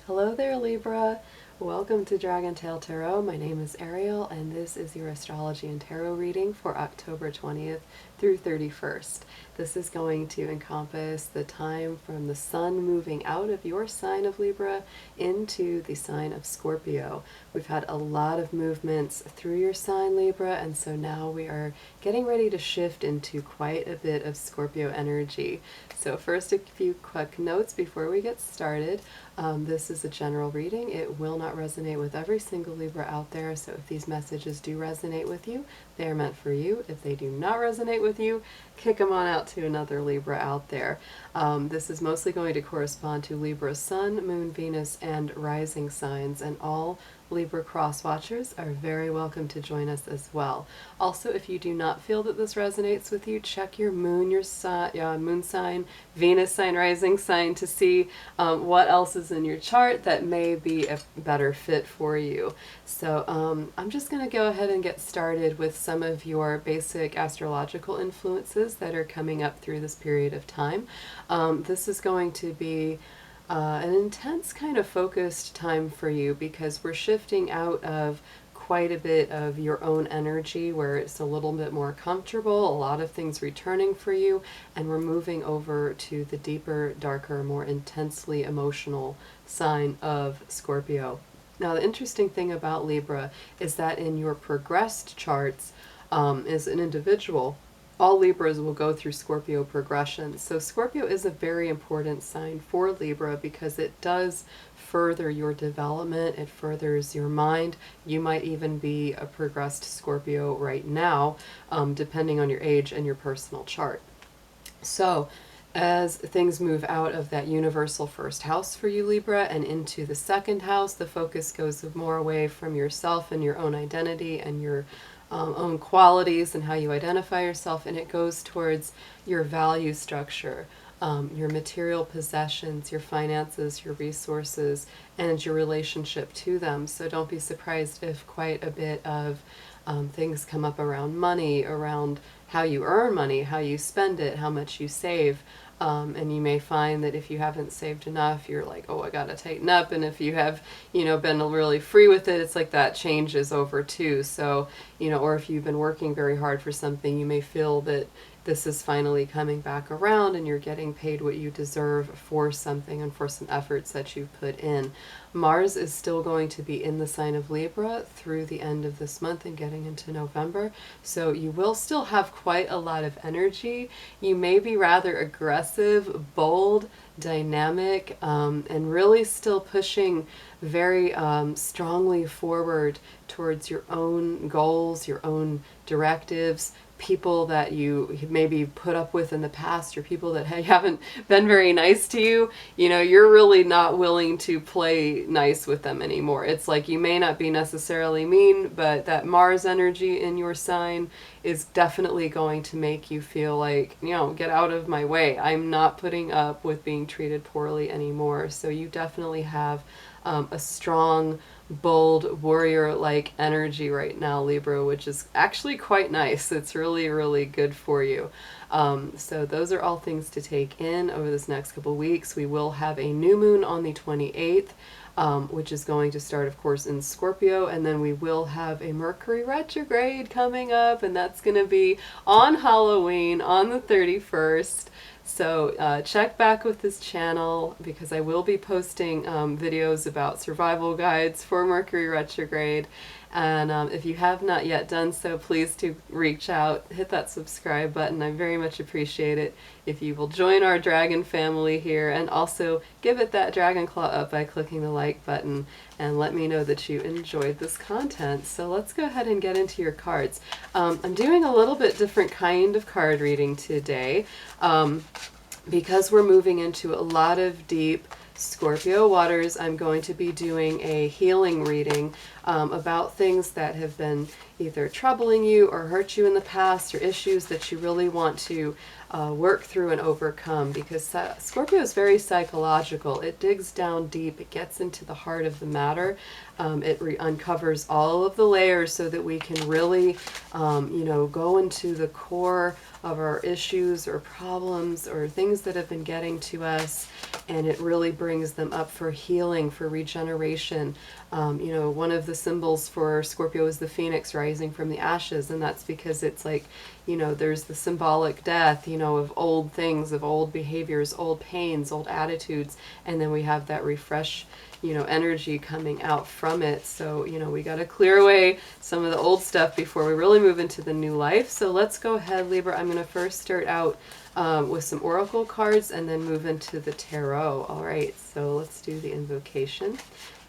Hello there, Libra. Welcome to Dragon Tail Tarot. My name is Ariel, and this is your astrology and tarot reading for October 20th through 31st. This is going to encompass the time from the sun moving out of your sign of Libra into the sign of Scorpio. We've had a lot of movements through your sign, Libra, and so now we are getting ready to shift into quite a bit of Scorpio energy. So first, a few quick notes before we get started. This is a general reading. It will not resonate with every single Libra out there, so if these messages do resonate with you, they are meant for you. If they do not resonate with you, kick them on out to another Libra out there. This is mostly going to correspond to Libra's Sun, Moon, Venus, and rising signs, and all Libra cross watchers are very welcome to join us as well. Also, if you do not feel that this resonates with you, check your moon, your moon sign, Venus sign, rising sign to see what else is in your chart that may be a better fit for you. So I'm just going to go ahead and get started with some of your basic astrological influences that are coming up through this period of time. This is going to be an intense kind of focused time for you because we're shifting out of quite a bit of your own energy where it's a little bit more comfortable, a lot of things returning for you, and we're moving over to the deeper, darker, more intensely emotional sign of Scorpio. Now, the interesting thing about Libra is that in your progressed charts, as an individual, all Libras will go through Scorpio progression. So Scorpio is a very important sign for Libra because it does further your development, it furthers your mind. You might even be a progressed Scorpio right now, depending on your age and your personal chart. So as things move out of that universal first house for you, Libra, and into the second house, the focus goes more away from yourself and your own identity and your own qualities and how you identify yourself, and it goes towards your value structure, your material possessions, your finances, your resources, and your relationship to them. So don't be surprised if quite a bit of things come up around money, around how you earn money, how you spend it, how much you save. And you may find that if you haven't saved enough, you're like, oh, I gotta tighten up. And if you have, been really free with it, it's like that changes over too. So, or if you've been working very hard for something, you may feel that this is finally coming back around and you're getting paid what you deserve for something and for some efforts that you've put in. Mars is still going to be in the sign of Libra through the end of this month and getting into November. So you will still have quite a lot of energy. You may be rather aggressive, bold, dynamic, and really still pushing very strongly forward towards your own goals, your own directives, people that you maybe put up with in the past or people that haven't been very nice to you, you're really not willing to play nice with them anymore. It's like you may not be necessarily mean, but that Mars energy in your sign is definitely going to make you feel like, get out of my way. I'm not putting up with being treated poorly anymore. So you definitely have a strong, bold, warrior-like energy right now, Libra, which is actually quite nice. It's really, really good for you. So those are all things to take in over this next couple weeks. We will have a new moon on the 28th, which is going to start, of course, in Scorpio, and then we will have a Mercury retrograde coming up, and that's going to be on Halloween on the 31st. So check back with this channel because I will be posting videos about survival guides for Mercury retrograde. And if you have not yet done so, please do reach out, hit that subscribe button. I very much appreciate it if you will join our dragon family here, and also give it that dragon claw up by clicking the like button and let me know that you enjoyed this content. So let's go ahead and get into your cards. I'm doing a little bit different kind of card reading today because we're moving into a lot of deep Scorpio waters. I'm going to be doing a healing reading about things that have been, either troubling you or hurt you in the past, or issues that you really want to work through and overcome, because Scorpio is very psychological. It digs down deep. It gets into the heart of the matter. It uncovers all of the layers so that we can really, go into the core of our issues or problems or things that have been getting to us, and it really brings them up for healing, for regeneration. One of the symbols for Scorpio is the phoenix rising from the ashes, and that's because it's like, there's the symbolic death, of old things, of old behaviors, old pains, old attitudes, and then we have that refresh, energy coming out from it. So, we got to clear away some of the old stuff before we really move into the new life. So let's go ahead, Libra. I'm going to first start out with some oracle cards and then move into the tarot. All right, so let's do the invocation.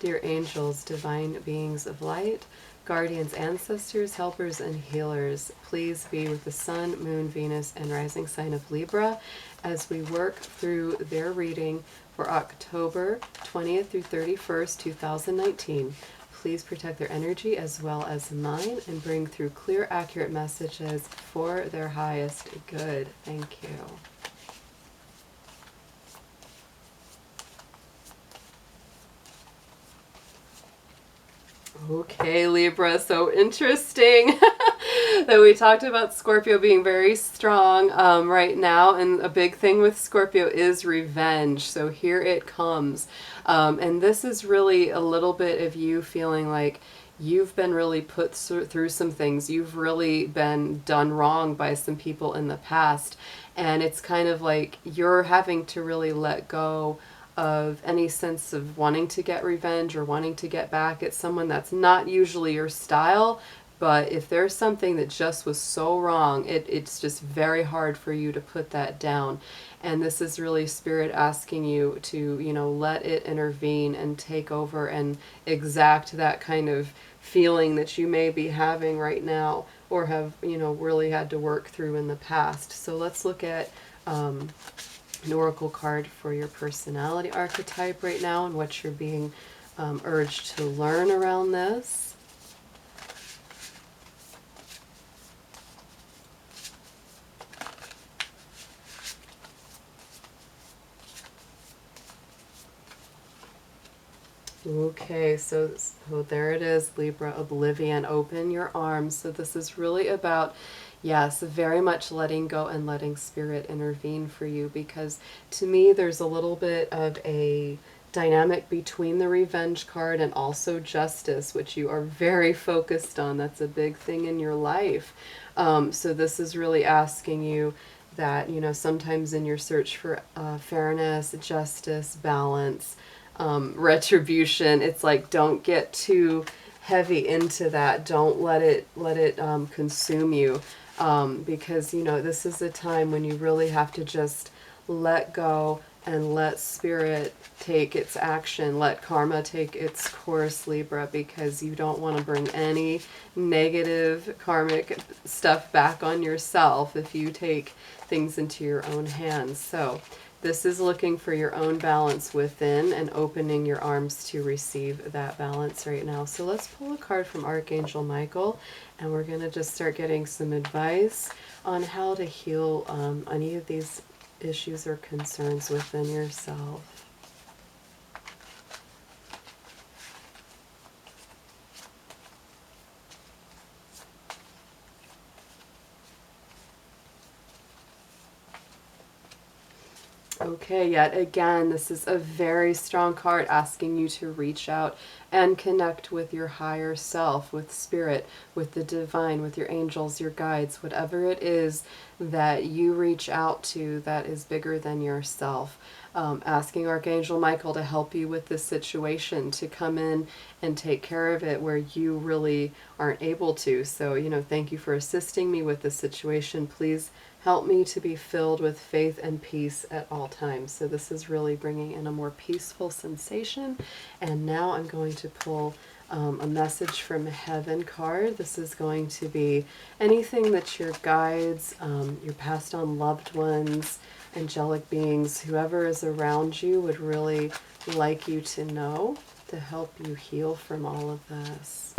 Dear angels, divine beings of light, guardians, ancestors, helpers, and healers, please be with the sun, moon, Venus, and rising sign of Libra as we work through their reading for October 20th through 31st, 2019. Please protect their energy as well as mine and bring through clear, accurate messages for their highest good. Thank you. Okay, Libra, so interesting that we talked about Scorpio being very strong right now, and a big thing with Scorpio is revenge. So here it comes. And this is really a little bit of you feeling like you've been really put through some things. You've really been done wrong by some people in the past. And it's kind of like you're having to really let go of any sense of wanting to get revenge or wanting to get back at someone. That's not usually your style, but if there's something that just was so wrong, it's just very hard for you to put that down. And this is really Spirit asking you to, let it intervene and take over and exact that kind of feeling that you may be having right now or have, really had to work through in the past. So let's look at an oracle card for your personality archetype right now and what you're being urged to learn around this. Okay, so there it is, Libra, Oblivion, open your arms. So this is really about, yes, very much letting go and letting Spirit intervene for you, because to me there's a little bit of a dynamic between the revenge card and also justice, which you are very focused on. That's a big thing in your life. So this is really asking you that, sometimes in your search for fairness, justice, balance, retribution, it's like, don't get too heavy into that. Don't let it consume you, because this is a time when you really have to just let go and let Spirit take its action, let karma take its course, Libra, because you don't want to bring any negative karmic stuff back on yourself if you take things into your own hands. So this is looking for your own balance within and opening your arms to receive that balance right now. So let's pull a card from Archangel Michael, and we're going to just start getting some advice on how to heal any of these issues or concerns within yourself. Okay, yet again, this is a very strong card asking you to reach out and connect with your higher self, with Spirit, with the divine, with your angels, your guides, whatever it is that you reach out to that is bigger than yourself. Asking Archangel Michael to help you with this situation, to come in and take care of it where you really aren't able to. So, thank you for assisting me with this situation. Please help me to be filled with faith and peace at all times. So this is really bringing in a more peaceful sensation. And now I'm going to pull a message from heaven card. This is going to be anything that your guides, your passed on loved ones, angelic beings, whoever is around you would really like you to know to help you heal from all of this.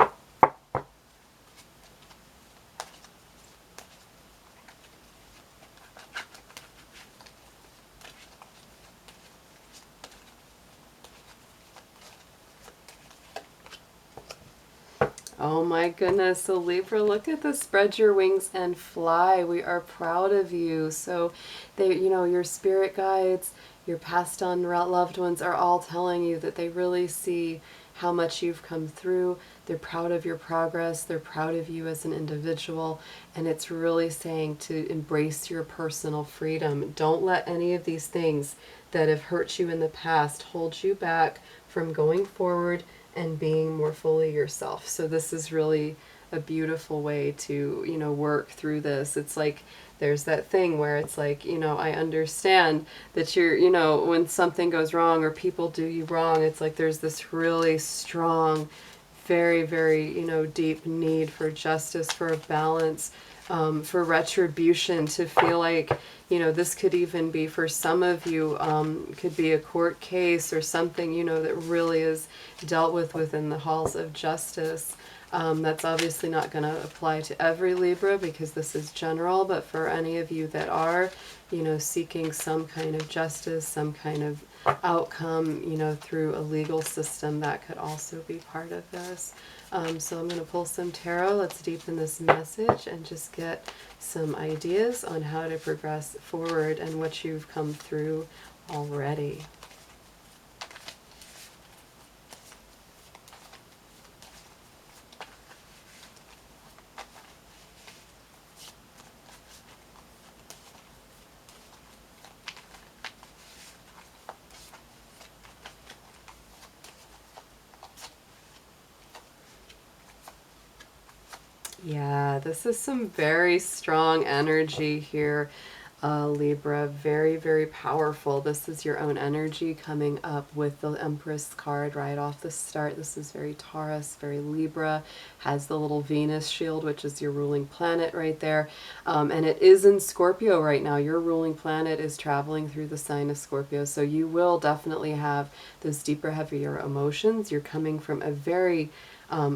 Oh my goodness. So Libra, look at this. Spread your wings and fly. We are proud of you. So they, your spirit guides, your passed on loved ones are all telling you that they really see how much you've come through. They're proud of your progress. They're proud of you as an individual. And it's really saying to embrace your personal freedom. Don't let any of these things that have hurt you in the past hold you back from going forward and being more fully yourself. So this is really a beautiful way to, work through this. It's like there's that thing where it's like, I understand that when something goes wrong or people do you wrong, it's like there's this really strong, very, very, deep need for justice, for a balance, for retribution, to feel like, this could even be for some of you, could be a court case or something, that really is dealt with within the halls of justice. That's obviously not going to apply to every Libra because this is general, but for any of you that are, seeking some kind of justice, some kind of outcome, through a legal system, that could also be part of this. So I'm going to pull some tarot. Let's deepen this message and just get some ideas on how to progress forward and what you've come through already. Yeah, this is some very strong energy here, Libra. Very, very powerful. This is your own energy coming up with the Empress card right off the start. This is very Taurus, very Libra. Has the little Venus shield, which is your ruling planet right there. And it is in Scorpio right now. Your ruling planet is traveling through the sign of Scorpio. So you will definitely have those deeper, heavier emotions. You're coming from a very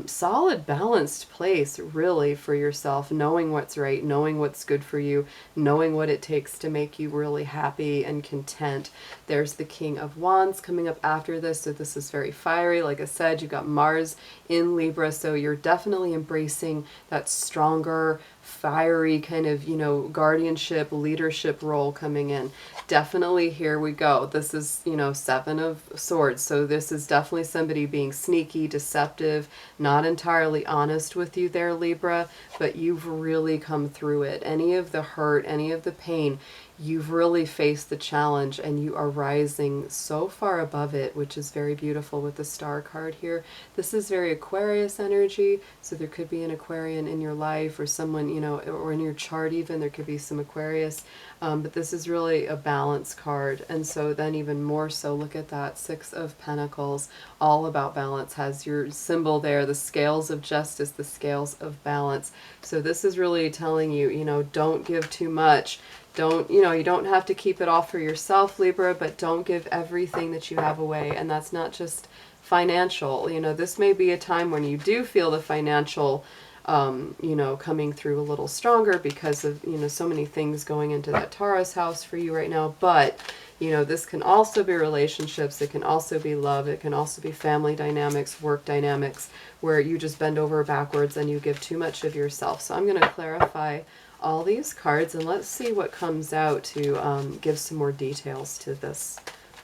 solid, balanced place, really, for yourself, knowing what's right, knowing what's good for you, knowing what it takes to make you really happy and content. There's the King of Wands coming up after this, so this is very fiery. Like I said, you got Mars in Libra, so you're definitely embracing that stronger, fiery kind of, guardianship, leadership role coming in. Definitely, here we go. This is, Seven of Swords. So this is definitely somebody being sneaky, deceptive, not entirely honest with you there, Libra, but you've really come through it. Any of the hurt, any of the pain, you've really faced the challenge and you are rising so far above it, which is very beautiful with the Star card here. This is very Aquarius energy, so there could be an Aquarian in your life or someone, or in your chart even, there could be some Aquarius, but this is really a balance card. And so then even more so, look at that, Six of Pentacles, all about balance, has your symbol there, the scales of justice, the scales of balance. So this is really telling you, don't give too much. Don't, you don't have to keep it all for yourself, Libra, but don't give everything that you have away. And that's not just financial. This may be a time when you do feel the financial, coming through a little stronger because of, so many things going into that Taurus house for you right now. But, this can also be relationships. It can also be love. It can also be family dynamics, work dynamics, where you just bend over backwards and you give too much of yourself. So I'm going to clarify all these cards and let's see what comes out to give some more details to this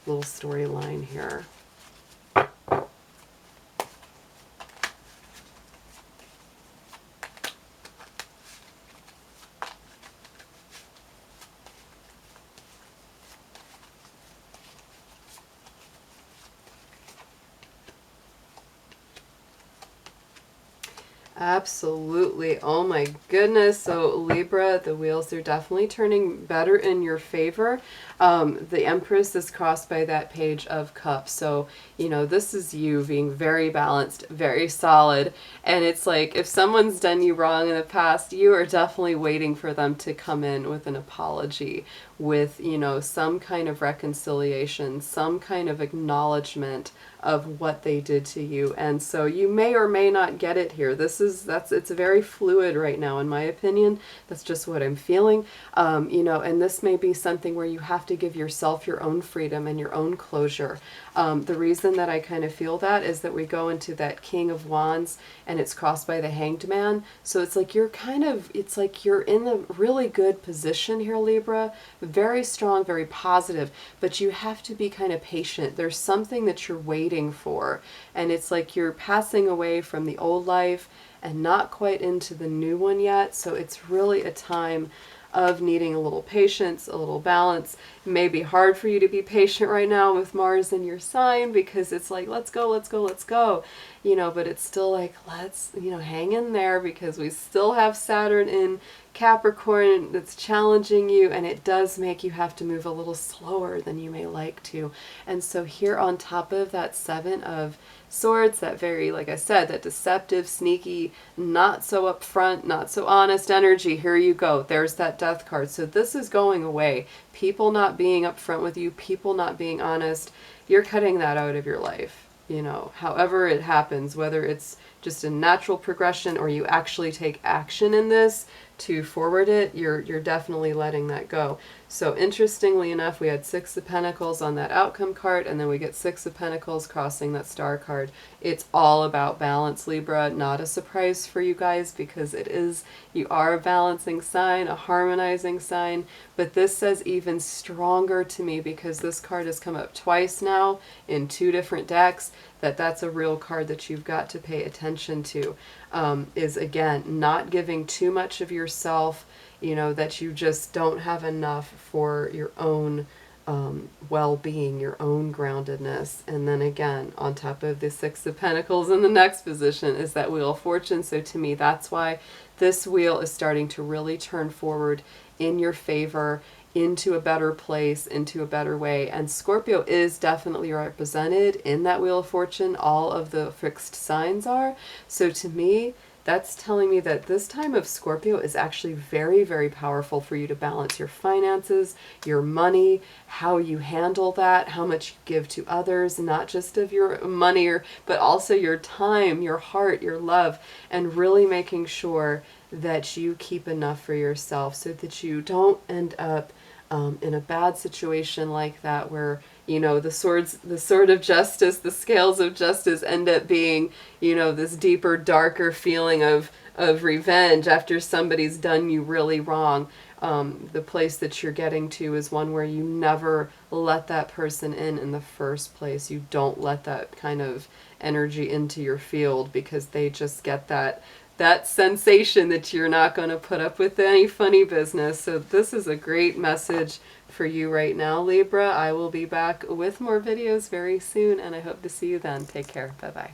little storyline here. Absolutely. Oh my goodness. So Libra, the wheels are definitely turning better in your favor. The Empress is crossed by that Page of Cups. So, this is you being very balanced, very solid. And it's like, if someone's done you wrong in the past, you are definitely waiting for them to come in with an apology, with, you know, some kind of reconciliation, some kind of acknowledgement of what they did to you. And so you may or may not get it here. It's very fluid right now, in my opinion. That's just what I'm feeling. You know, and this may be something where you have to give yourself your own freedom and your own closure. The reason that I kind of feel that is that we go into that King of Wands and it's crossed by the Hanged Man. So it's like it's like you're in a really good position here, Libra. Very strong, very positive, but you have to be kind of patient. There's something that you're waiting for, and it's like you're passing away from the old life and not quite into the new one yet. So it's really a time of needing a little patience, a little balance. It may be hard for you to be patient right now with Mars in your sign, because it's like, let's go, let's go, let's go, you know, but it's still like, let's, you know, hang in there, because we still have Saturn in Capricorn that's challenging you, and it does make you have to move a little slower than you may like to. And so here on top of that Seven of Swords, that very, like I said, that deceptive, sneaky, not so upfront, not so honest energy, here you go. There's that Death card. So this is going away. People not being upfront with you, people not being honest, you're cutting that out of your life. You know, however it happens, whether it's just a natural progression or you actually take action in this to forward it, you're definitely letting that go. So interestingly enough, we had Six of Pentacles on that outcome card, and then we get Six of Pentacles crossing that Star card. It's all about balance, Libra. Not a surprise for you guys, because it is, you are a balancing sign, a harmonizing sign, but this says even stronger to me, because this card has come up twice now in two different decks, that's a real card that you've got to pay attention to. Is again, not giving too much of yourself, you know, that you just don't have enough for your own well-being, your own groundedness. And then again, on top of the Six of Pentacles in the next position is that Wheel of Fortune. So to me, that's why this wheel is starting to really turn forward in your favor, into a better place, into a better way. And Scorpio is definitely represented in that Wheel of Fortune. All of the fixed signs are. So to me, that's telling me that this time of Scorpio is actually very, very powerful for you to balance your finances, your money, how you handle that, how much you give to others, not just of your money, but also your time, your heart, your love, and really making sure that you keep enough for yourself so that you don't end up in a bad situation like that, where, you know, the sword of justice, the scales of justice end up being, you know, this deeper, darker feeling of revenge after somebody's done you really wrong. The place that you're getting to is one where you never let that person in the first place. You don't let that kind of energy into your field, because they just get that sensation that you're not going to put up with any funny business. So this is a great message for you right now, Libra. I will be back with more videos very soon, and I hope to see you then. Take care. Bye-bye.